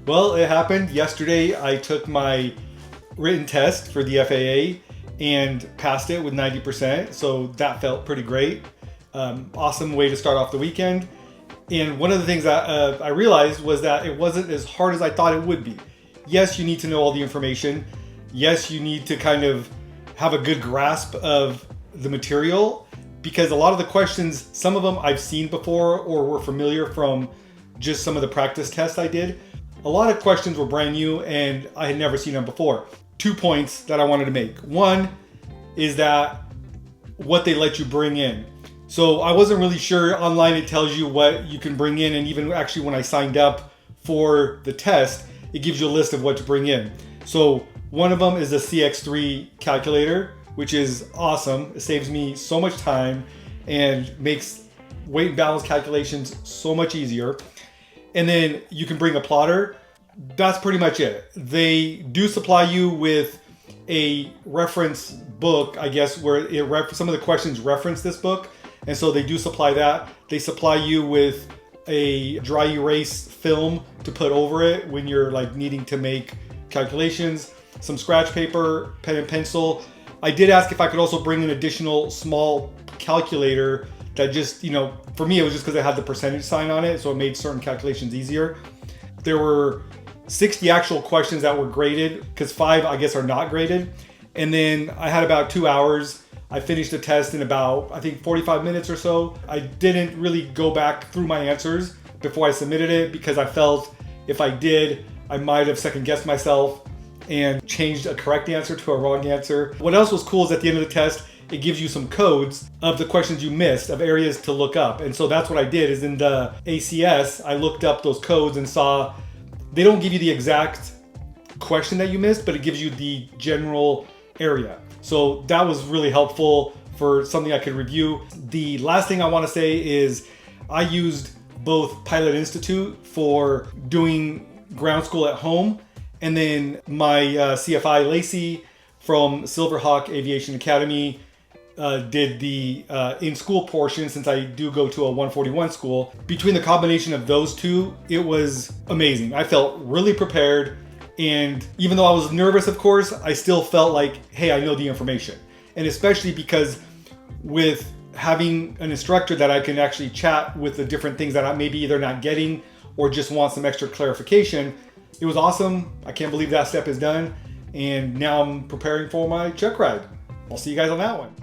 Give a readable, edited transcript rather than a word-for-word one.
Well, it happened. Yesterday I took my written test for the FAA and passed it with 90%. So that felt pretty great. Awesome way to start off the weekend. And one of the things that I realized was that it wasn't as hard as I thought it would be. Yes, you need to know all the information. Yes, you need to kind of have a good grasp of the material, because a lot of the questions, some of them I've seen before or were familiar from just some of the practice tests I did. A lot of questions were brand new and I had never seen them before. 2 points that I wanted to make. One is that what they let you bring in. So I wasn't really sure. Online it tells you what you can bring in, and even actually when I signed up for the test, it gives you a list of what to bring in. So one of them is a CX3 calculator, which is awesome. It saves me so much time and makes weight and balance calculations so much easier. And then you can bring a plotter. That's pretty much it. They do supply you with a reference book, I guess, where some of the questions reference this book. And so they do supply that. They supply you with a dry erase film to put over it when you're like needing to make calculations, some scratch paper, pen and pencil. I did ask if I could also bring an additional small calculator that just, for me, it was just because it had the percentage sign on it. So it made certain calculations easier. There were 60 actual questions that were graded, because 5, I guess, are not graded. And then I had about 2 hours. I finished the test in about, I think, 45 minutes or so. I didn't really go back through my answers before I submitted it, because I felt if I did, I might have second guessed myself and changed a correct answer to a wrong answer. What else was cool is at the end of the test, it gives you some codes of the questions you missed, of areas to look up. And so that's what I did, is in the ACS, I looked up those codes and saw they don't give you the exact question that you missed, but it gives you the general area. So that was really helpful for something I could review. The last thing I want to say is I used both Pilot Institute for doing ground school at home, and then my CFI Lacey from Silverhawk Aviation Academy did the in-school portion, since I do go to a 141 school. Between the combination of those two, it was amazing. I felt really prepared. And even though I was nervous, of course, I still felt like, hey, I know the information. And especially because with having an instructor that I can actually chat with the different things that I maybe either not getting or just want some extra clarification, it was awesome. I can't believe that step is done. And now I'm preparing for my check ride. I'll see you guys on that one.